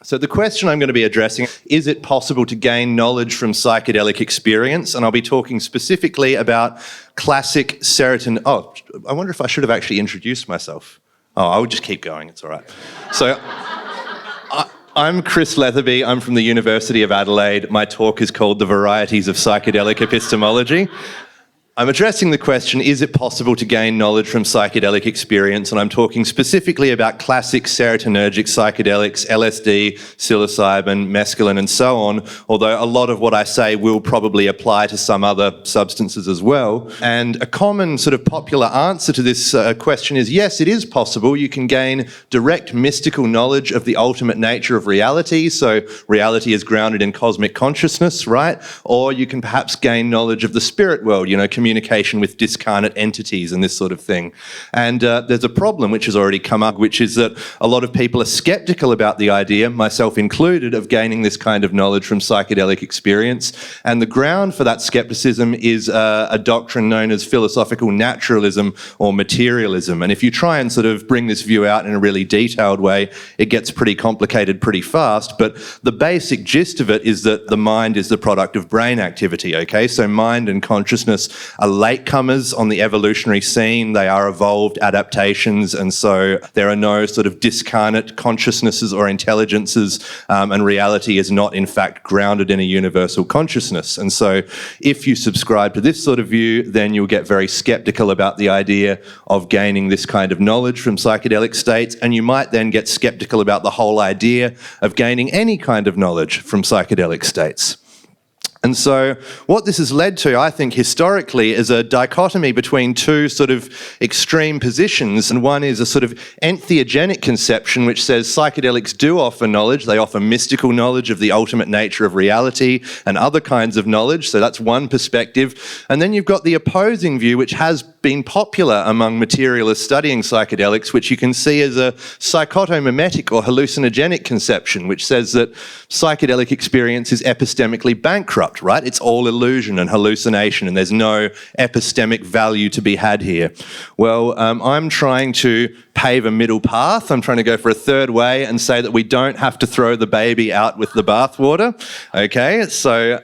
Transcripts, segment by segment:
So the question I'm going to be addressing, is it possible to gain knowledge from psychedelic experience? And I'll be talking specifically about classic serotonin. Oh, I wonder if I should have actually introduced myself. Oh, I would just keep going, it's all right. So I'm Chris Letheby, I'm from the University of Adelaide. My talk is called The Varieties of Psychedelic Epistemology. I'm addressing the question, is it possible to gain knowledge from psychedelic experience? And I'm talking specifically about classic serotonergic psychedelics, LSD, psilocybin, mescaline, and so on, although a lot of what I say will probably apply to some other substances as well. And a common sort of popular answer to this question is, yes, it is possible. You can gain direct mystical knowledge of the ultimate nature of reality. So reality is grounded in cosmic consciousness, right? Or you can perhaps gain knowledge of the spirit world, communication with discarnate entities and this sort of thing. And there's a problem which has already come up, which is that a lot of people are skeptical about the idea, myself included, of gaining this kind of knowledge from psychedelic experience. And the ground for that skepticism is a doctrine known as philosophical naturalism or materialism. And if you try and sort of bring this view out in a really detailed way, it gets pretty complicated pretty fast. But the basic gist of it is that the mind is the product of brain activity, okay? So mind and consciousness are latecomers on the evolutionary scene. They are evolved adaptations, and so there are no sort of discarnate consciousnesses or intelligences, and reality is not in fact grounded in a universal consciousness. And so if you subscribe to this sort of view, then you'll get very skeptical about the idea of gaining this kind of knowledge from psychedelic states, and you might then get skeptical about the whole idea of gaining any kind of knowledge from psychedelic states. And so what this has led to, I think, historically, is a dichotomy between two sort of extreme positions. And one is a sort of entheogenic conception, which says psychedelics do offer knowledge. They offer mystical knowledge of the ultimate nature of reality and other kinds of knowledge. So that's one perspective. And then you've got the opposing view, which has been popular among materialists studying psychedelics, which you can see as a psychotomimetic or hallucinogenic conception, which says that psychedelic experience is epistemically bankrupt, right? It's all illusion and hallucination, and there's no epistemic value to be had here. Well, I'm trying to pave a middle path. I'm trying to go for a third way and say that we don't have to throw the baby out with the bathwater, okay? So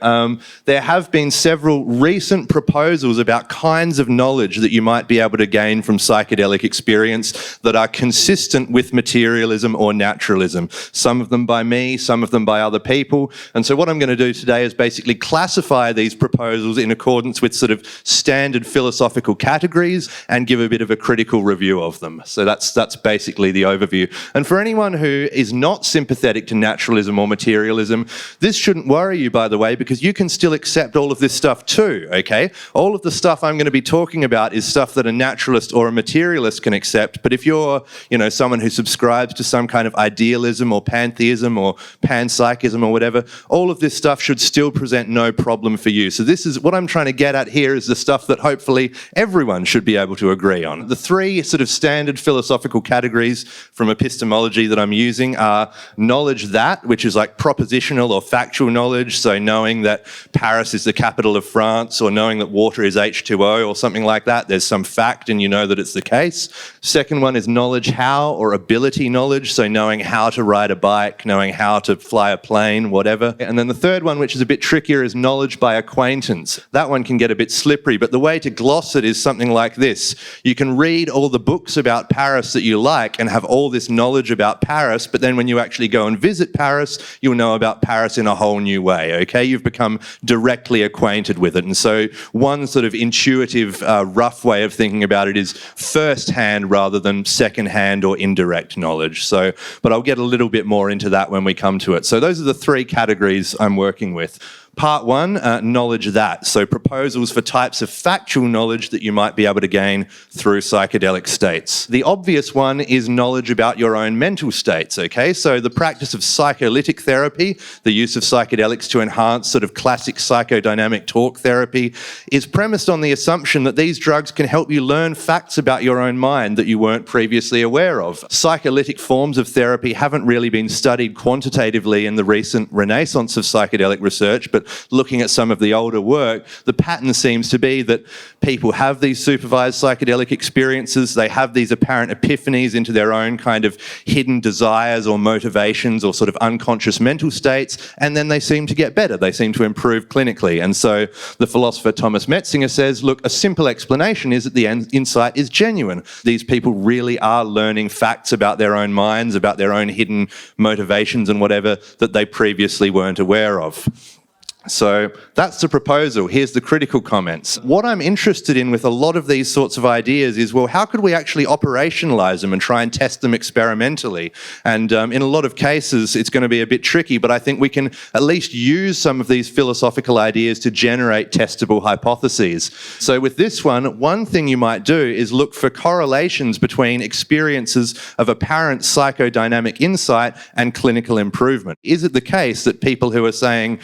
there have been several recent proposals about kinds of knowledge that you might be able to gain from psychedelic experience that are consistent with materialism or naturalism. Some of them by me, some of them by other people. And so what I'm going to do today is basically classify these proposals in accordance with sort of standard philosophical categories and give a bit of a critical review of them. So that's basically the overview. And for anyone who is not sympathetic to naturalism or materialism, this shouldn't worry you, by the way, because you can still accept all of this stuff too, okay? All of the stuff I'm going to be talking about is stuff that a naturalist or a materialist can accept. But if you're, someone who subscribes to some kind of idealism or pantheism or panpsychism or whatever, all of this stuff should still present no problem for you. So this is what I'm trying to get at here, is the stuff that hopefully everyone should be able to agree on. The three sort of standard philosophical categories from epistemology that I'm using are knowledge that, which is like propositional or factual knowledge, so knowing that Paris is the capital of France or knowing that water is H2O or something like that. There's some fact and you know that it's the case. Second one is knowledge how or ability knowledge, so knowing how to ride a bike, knowing how to fly a plane, whatever. And then the third one, which is a bit trickier, is knowledge by acquaintance. That one can get a bit slippery, but the way to gloss it is something like this. You can read all the books about Paris that you like and have all this knowledge about Paris, but then when you actually go and visit Paris, you'll know about Paris in a whole new way, okay? You've become directly acquainted with it. And so one sort of intuitive, rough way of thinking about it is first-hand rather than second-hand or indirect knowledge. So, but I'll get a little bit more into that when we come to it. So those are the three categories I'm working with. Part one, knowledge that. So proposals for types of factual knowledge that you might be able to gain through psychedelic states. The obvious one is knowledge about your own mental states, okay? So the practice of psycholytic therapy, the use of psychedelics to enhance sort of classic psychodynamic talk therapy, is premised on the assumption that these drugs can help you learn facts about your own mind that you weren't previously aware of. Psycholytic forms of therapy haven't really been studied quantitatively in the recent renaissance of psychedelic research, but but looking at some of the older work, the pattern seems to be that people have these supervised psychedelic experiences, they have these apparent epiphanies into their own kind of hidden desires or motivations or sort of unconscious mental states, and then they seem to get better, they seem to improve clinically. And so the philosopher Thomas Metzinger says, look, a simple explanation is that the insight is genuine. These people really are learning facts about their own minds, about their own hidden motivations and whatever that they previously weren't aware of. So that's the proposal. Here's the critical comments. What I'm interested in with a lot of these sorts of ideas is, well, how could we actually operationalize them and try and test them experimentally? And in a lot of cases, it's going to be a bit tricky, but I think we can at least use some of these philosophical ideas to generate testable hypotheses. So with this one thing you might do is look for correlations between experiences of apparent psychodynamic insight and clinical improvement. Is it the case that people who are saying,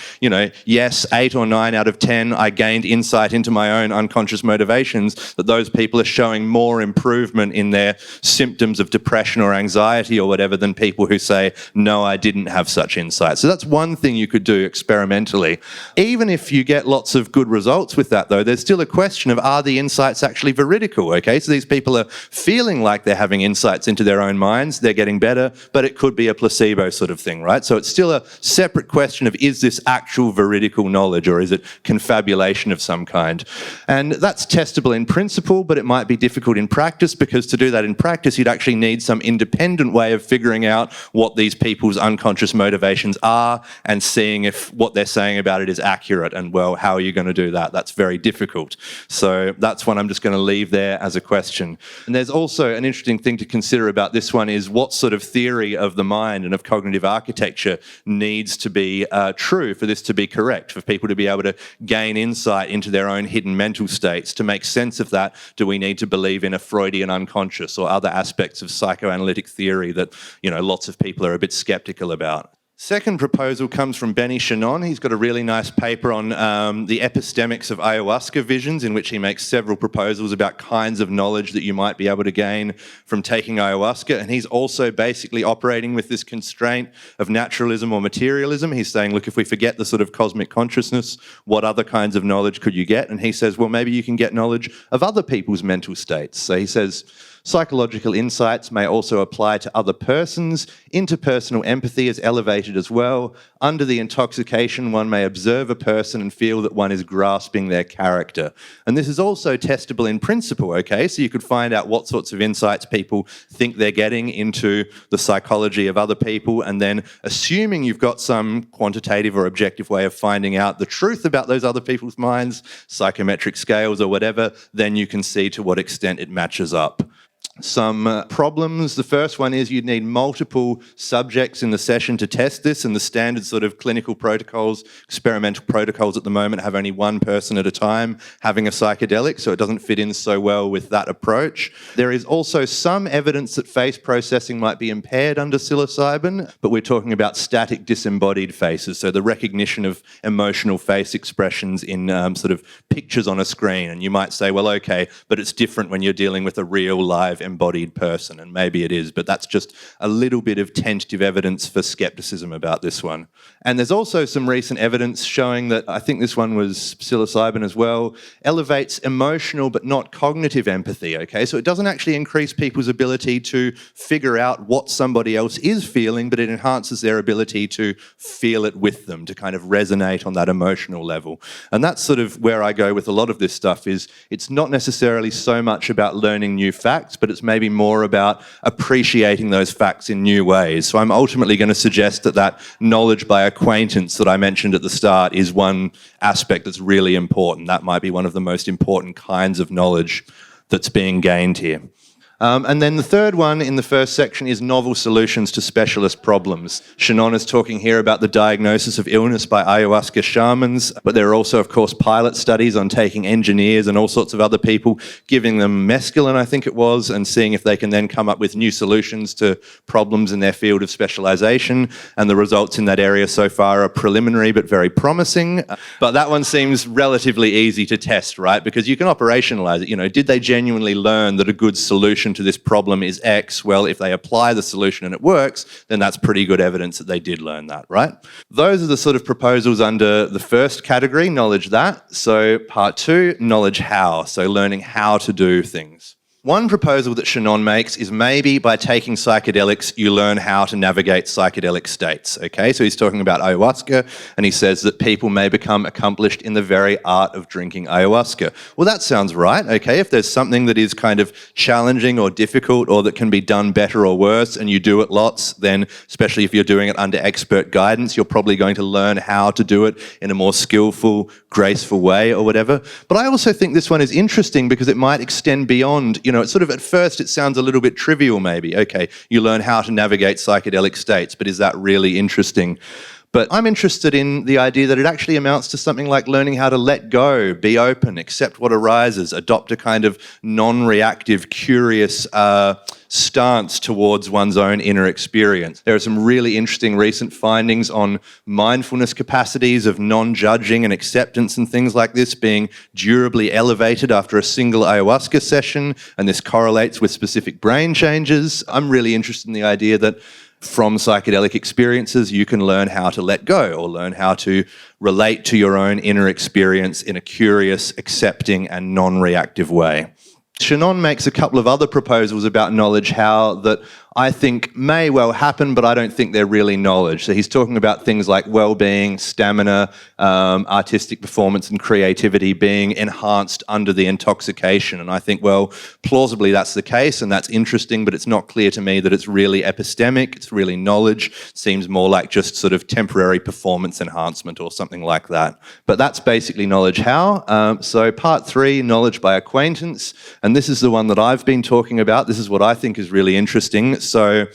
yes, 8 or 9 out of 10, I gained insight into my own unconscious motivations, that those people are showing more improvement in their symptoms of depression or anxiety or whatever than people who say, no, I didn't have such insight. So that's one thing you could do experimentally. Even if you get lots of good results with that, though, there's still a question of, are the insights actually veridical? Okay, so these people are feeling like they're having insights into their own minds, they're getting better, but it could be a placebo sort of thing, right? So it's still a separate question of, is this actual veridical knowledge or is it confabulation of some kind? And that's testable in principle, but it might be difficult in practice, because to do that in practice, you'd actually need some independent way of figuring out what these people's unconscious motivations are and seeing if what they're saying about it is accurate. And well, how are you going to do that? That's very difficult. So that's one I'm just going to leave there as a question. And there's also an interesting thing to consider about this one is what sort of theory of the mind and of cognitive architecture needs to be true for this to be correct, for people to be able to gain insight into their own hidden mental states. To make sense of that, do we need to believe in a Freudian unconscious or other aspects of psychoanalytic theory that, lots of people are a bit skeptical about? Second proposal comes from Benny Shannon. He's got a really nice paper on the epistemics of ayahuasca visions, in which he makes several proposals about kinds of knowledge that you might be able to gain from taking ayahuasca. And he's also basically operating with this constraint of naturalism or materialism. He's saying, look, if we forget the sort of cosmic consciousness, what other kinds of knowledge could you get? And he says, well, maybe you can get knowledge of other people's mental states. So he says, psychological insights may also apply to other persons. Interpersonal empathy is elevated as well. Under the intoxication, one may observe a person and feel that one is grasping their character. And this is also testable in principle, okay? So you could find out what sorts of insights people think they're getting into the psychology of other people, and then assuming you've got some quantitative or objective way of finding out the truth about those other people's minds, psychometric scales or whatever, then you can see to what extent it matches up. Some problems. The first one is you'd need multiple subjects in the session to test this, and the standard sort of clinical protocols, experimental protocols at the moment have only one person at a time having a psychedelic, so it doesn't fit in so well with that approach. There is also some evidence that face processing might be impaired under psilocybin, but we're talking about static disembodied faces, so the recognition of emotional face expressions in sort of pictures on a screen. And you might say, well, okay, but it's different when you're dealing with a real live embodied person, and maybe it is, but that's just a little bit of tentative evidence for skepticism about this one. And there's also some recent evidence showing that, I think this one was psilocybin as well, elevates emotional but not cognitive empathy, okay? So it doesn't actually increase people's ability to figure out what somebody else is feeling, but it enhances their ability to feel it with them, to kind of resonate on that emotional level. And that's sort of where I go with a lot of this stuff, is it's not necessarily so much about learning new facts, but it's maybe more about appreciating those facts in new ways. So I'm ultimately going to suggest that knowledge by acquaintance that I mentioned at the start is one aspect that's really important. That might be one of the most important kinds of knowledge that's being gained here. And then the third one in the first section is novel solutions to specialist problems. Shannon is talking here about the diagnosis of illness by ayahuasca shamans, but there are also, of course, pilot studies on taking engineers and all sorts of other people, giving them mescaline, I think it was, and seeing if they can then come up with new solutions to problems in their field of specialization. And the results in that area so far are preliminary but very promising. But that one seems relatively easy to test, right? Because you can operationalize it. Did they genuinely learn that a good solution solution to this problem is X, well, if they apply the solution and it works, then that's pretty good evidence that they did learn that, right? Those are the sort of proposals under the first category, knowledge that. So part 2, knowledge how, so learning how to do things. One proposal that Shannon makes is maybe by taking psychedelics, you learn how to navigate psychedelic states, okay? So he's talking about ayahuasca, and he says that people may become accomplished in the very art of drinking ayahuasca. Well, that sounds right, okay? If there's something that is kind of challenging or difficult or that can be done better or worse, and you do it lots, then especially if you're doing it under expert guidance, you're probably going to learn how to do it in a more skillful, graceful way or whatever. But I also think this one is interesting because it might extend beyond, it's sort of at first it sounds a little bit trivial maybe. Okay, you learn how to navigate psychedelic states, but is that really interesting? But I'm interested in the idea that it actually amounts to something like learning how to let go, be open, accept what arises, adopt a kind of non-reactive, curious stance towards one's own inner experience. There are some really interesting recent findings on mindfulness capacities of non-judging and acceptance and things like this being durably elevated after a single ayahuasca session, and this correlates with specific brain changes. I'm really interested in the idea that from psychedelic experiences, you can learn how to let go or learn how to relate to your own inner experience in a curious, accepting, and non-reactive way. Shannon makes a couple of other proposals about knowledge how that I think may well happen, but I don't think they're really knowledge. So he's talking about things like well-being, stamina, artistic performance and creativity being enhanced under the intoxication. And I think, well, plausibly that's the case and that's interesting, but it's not clear to me that it's really epistemic, it's really knowledge. It seems more like just sort of temporary performance enhancement or something like that. But that's basically knowledge how. So part 3, knowledge by acquaintance. And this is the one that I've been talking about. This is what I think is really interesting. So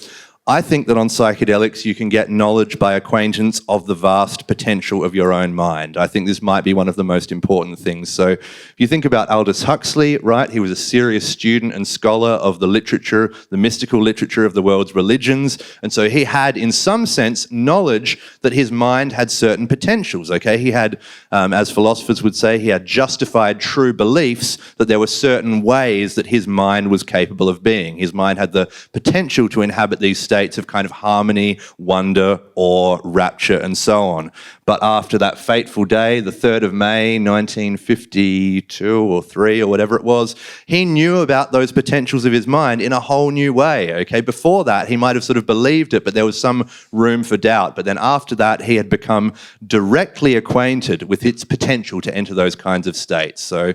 I think that on psychedelics you can get knowledge by acquaintance of the vast potential of your own mind. I think this might be one of the most important things. So if you think about Aldous Huxley, right, he was a serious student and scholar of the literature, the mystical literature of the world's religions, and so he had, in some sense, knowledge that his mind had certain potentials, okay? He had, as philosophers would say, he had justified true beliefs that there were certain ways that his mind was capable of being. His mind had the potential to inhabit these states of kind of harmony, wonder, awe, rapture, and so on. But after that fateful day, the 3rd of May, 1952 or 3 or whatever it was, he knew about those potentials of his mind in a whole new way, okay? Before that, he might have sort of believed it, but there was some room for doubt. But then after that, he had become directly acquainted with its potential to enter those kinds of states. So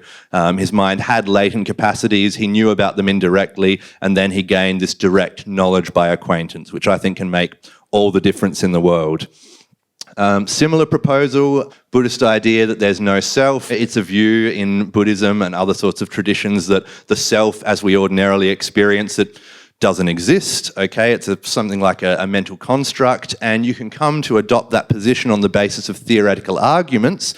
his mind had latent capacities, he knew about them indirectly, and then he gained this direct knowledge by acquaintance, which I think can make all the difference in the world. Similar proposal, Buddhist idea that there's no self. It's a view in Buddhism and other sorts of traditions that the self as we ordinarily experience it doesn't exist, okay? It's something like a mental construct, and you can come to adopt that position on the basis of theoretical arguments.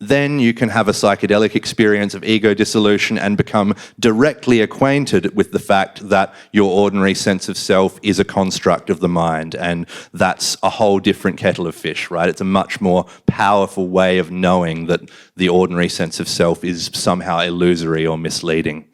Then you can have a psychedelic experience of ego dissolution and become directly acquainted with the fact that your ordinary sense of self is a construct of the mind, and that's a whole different kettle of fish, right? It's a much more powerful way of knowing that the ordinary sense of self is somehow illusory or misleading.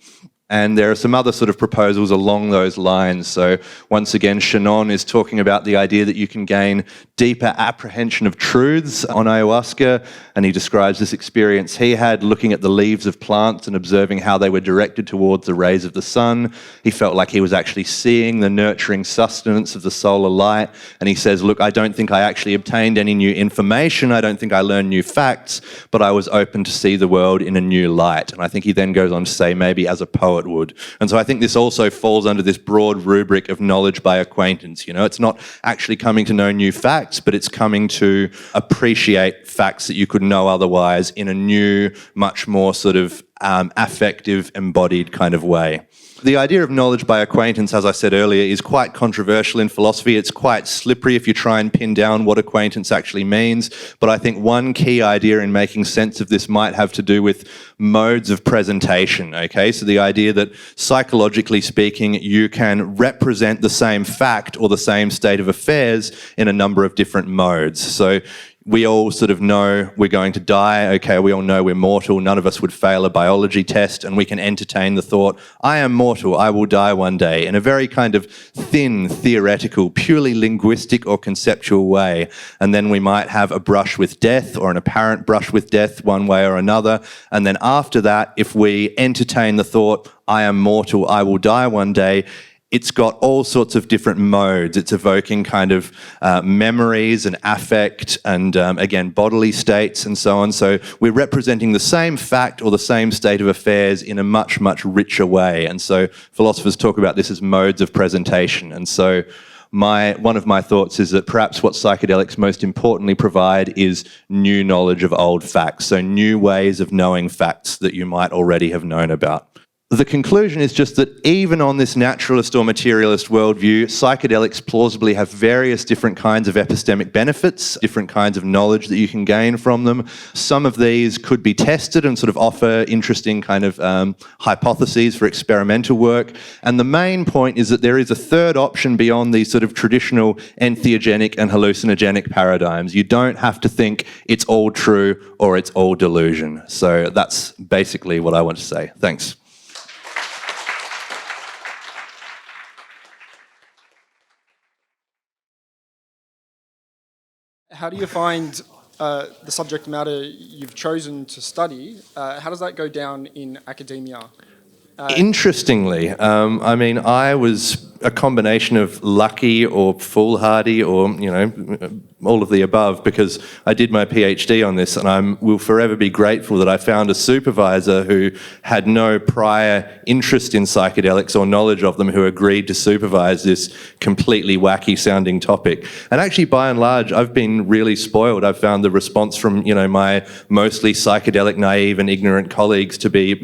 And there are some other sort of proposals along those lines. So once again, Shannon is talking about the idea that you can gain deeper apprehension of truths on ayahuasca, and he describes this experience he had looking at the leaves of plants and observing how they were directed towards the rays of the sun. He felt like he was actually seeing the nurturing sustenance of the solar light, and he says, look, I don't think I actually obtained any new information, I don't think I learned new facts, but I was open to see the world in a new light. And I think he then goes on to say, maybe as a poet would. And so I think this also falls under this broad rubric of knowledge by acquaintance. It's not actually coming to know new facts, but it's coming to appreciate facts that you could know otherwise in a new, much more sort of affective, embodied kind of way. The idea of knowledge by acquaintance, as I said earlier, is quite controversial in philosophy. It's quite slippery if you try and pin down what acquaintance actually means. But I think one key idea in making sense of this might have to do with modes of presentation, okay? So the idea that psychologically speaking, you can represent the same fact or the same state of affairs in a number of different modes. So we all sort of know we're going to die. Okay, we all know we're mortal. None of us would fail a biology test, and we can entertain the thought, I am mortal, I will die one day, in a very kind of thin, theoretical, purely linguistic or conceptual way. And then we might have a brush with death, or an apparent brush with death one way or another. And then after that, if we entertain the thought, I am mortal, I will die one day, it's got all sorts of different modes. It's evoking kind of memories and affect and, again, bodily states and so on. So we're representing the same fact or the same state of affairs in a much, much richer way. And so philosophers talk about this as modes of presentation. And so one of my thoughts is that perhaps what psychedelics most importantly provide is new knowledge of old facts, so new ways of knowing facts that you might already have known about. The conclusion is just that even on this naturalist or materialist worldview, psychedelics plausibly have various different kinds of epistemic benefits, different kinds of knowledge that you can gain from them. Some of these could be tested and sort of offer interesting kind of hypotheses for experimental work. And the main point is that there is a third option beyond these sort of traditional entheogenic and hallucinogenic paradigms. You don't have to think it's all true or it's all delusion. So that's basically what I want to say. Thanks. How do you find the subject matter you've chosen to study? How does that go down in academia? Interestingly, I mean, I was a combination of lucky or foolhardy or, all of the above, because I did my PhD on this, and I will forever be grateful that I found a supervisor who had no prior interest in psychedelics or knowledge of them, who agreed to supervise this completely wacky sounding topic. And actually, by and large, I've been really spoiled. I've found the response from, my mostly psychedelic naive and ignorant colleagues to be,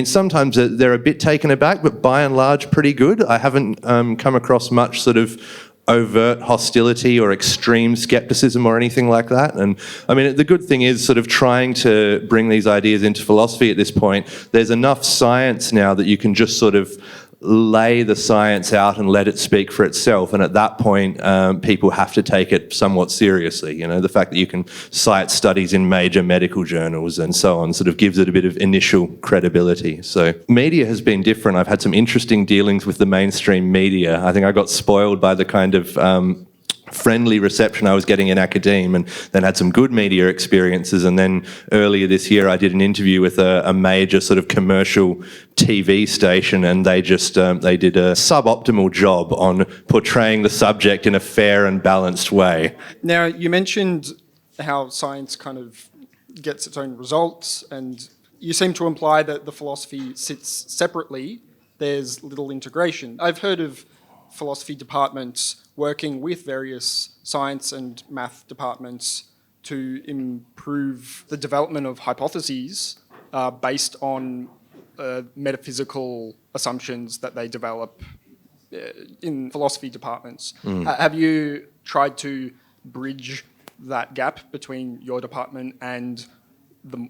sometimes they're a bit taken aback, but by and large pretty good. I haven't come across much sort of overt hostility or extreme skepticism or anything like that. And I mean, the good thing is sort of trying to bring these ideas into philosophy at this point. There's enough science now that you can just sort of lay the science out and let it speak for itself. And at that point, people have to take it somewhat seriously. The fact that you can cite studies in major medical journals and so on sort of gives it a bit of initial credibility. So media has been different. I've had some interesting dealings with the mainstream media. I think I got spoiled by the kind of friendly reception I was getting in academe, and then had some good media experiences. And then earlier this year I did an interview with a major sort of commercial TV station, and they just they did a suboptimal job on portraying the subject in a fair and balanced way. Now, you mentioned how science kind of gets its own results, and you seem to imply that the philosophy sits separately. There's little integration. I've heard of philosophy departments working with various science and math departments to improve the development of hypotheses based on metaphysical assumptions that they develop in philosophy departments. Have you tried to bridge that gap between your department and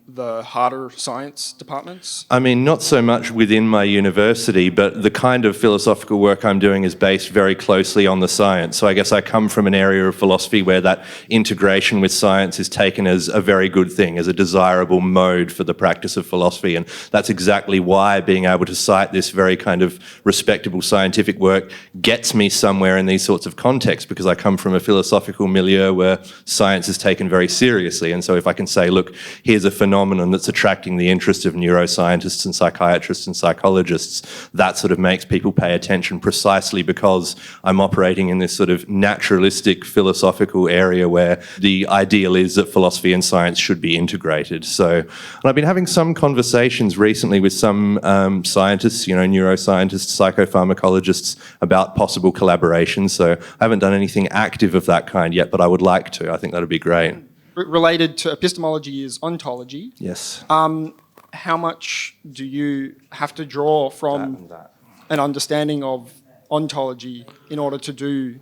the harder science departments? I mean, not so much within my university, but the kind of philosophical work I'm doing is based very closely on the science. So I guess I come from an area of philosophy where that integration with science is taken as a very good thing, as a desirable mode for the practice of philosophy. And that's exactly why being able to cite this very kind of respectable scientific work gets me somewhere in these sorts of contexts, because I come from a philosophical milieu where science is taken very seriously. And so if I can say, look, here's a phenomenon that's attracting the interest of neuroscientists and psychiatrists and psychologists, that sort of makes people pay attention, precisely because I'm operating in this sort of naturalistic philosophical area where the ideal is that philosophy and science should be integrated. So, and I've been having some conversations recently with some scientists, neuroscientists, psychopharmacologists, about possible collaboration. So I haven't done anything active of that kind yet, but I would like to. I think that would be great. Related to epistemology is ontology. Yes. How much do you have to draw from an understanding of ontology in order to do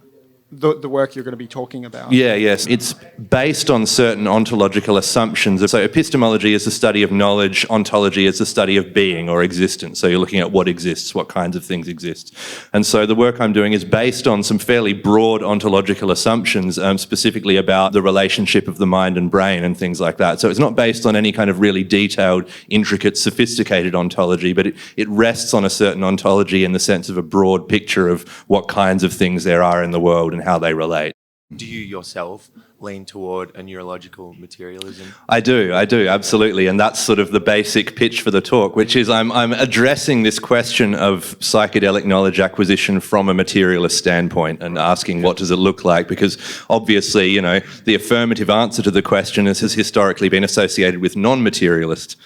the work you're going to be talking about? Yes. It's based on certain ontological assumptions. So epistemology is the study of knowledge, ontology is the study of being or existence. So you're looking at what exists, what kinds of things exist. And so the work I'm doing is based on some fairly broad ontological assumptions, specifically about the relationship of the mind and brain and things like that. So it's not based on any kind of really detailed, intricate, sophisticated ontology, but it rests on a certain ontology in the sense of a broad picture of what kinds of things there are in the world and how they relate. Do you yourself lean toward a neurological materialism? I do, absolutely. And that's sort of the basic pitch for the talk, which is I'm addressing this question of psychedelic knowledge acquisition from a materialist standpoint and asking what does it look like? Because obviously, the affirmative answer to the question has historically been associated with non-materialist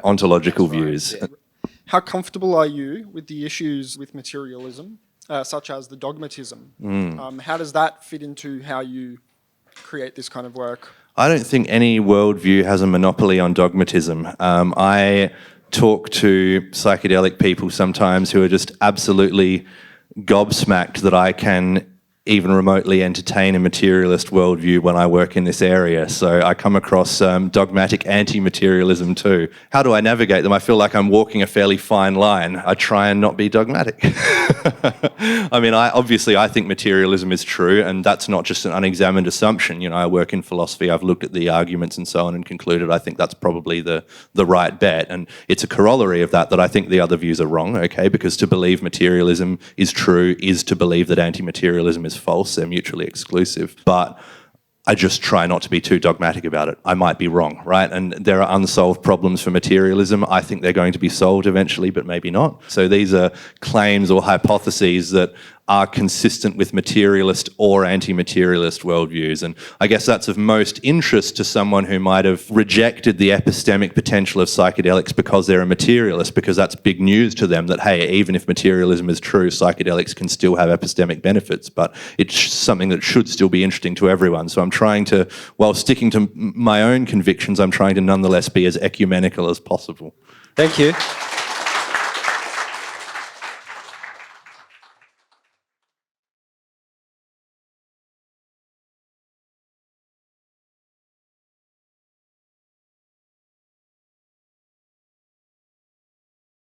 ontological views. Yeah. How comfortable are you with the issues with materialism, such as the dogmatism? How does that fit into how you create this kind of work? I don't think any worldview has a monopoly on dogmatism. I talk to psychedelic people sometimes who are just absolutely gobsmacked that I can even remotely entertain a materialist worldview when I work in this area. So I come across dogmatic anti-materialism too. How do I navigate them? I feel like I'm walking a fairly fine line. I try and not be dogmatic. I think materialism is true, and that's not just an unexamined assumption. I work in philosophy, I've looked at the arguments and so on and concluded I think that's probably the right bet. And it's a corollary of that I think the other views are wrong, okay? Because to believe materialism is true is to believe that anti-materialism is false. They're mutually exclusive. But I just try not to be too dogmatic about it. I might be wrong, right? And there are unsolved problems for materialism. I think they're going to be solved eventually, but maybe not. So these are claims or hypotheses that are consistent with materialist or anti-materialist worldviews. And I guess that's of most interest to someone who might have rejected the epistemic potential of psychedelics because they're a materialist, because that's big news to them that, hey, even if materialism is true, psychedelics can still have epistemic benefits, but it's something that should still be interesting to everyone. So I'm trying to, while sticking to my own convictions, I'm trying to nonetheless be as ecumenical as possible. Thank you.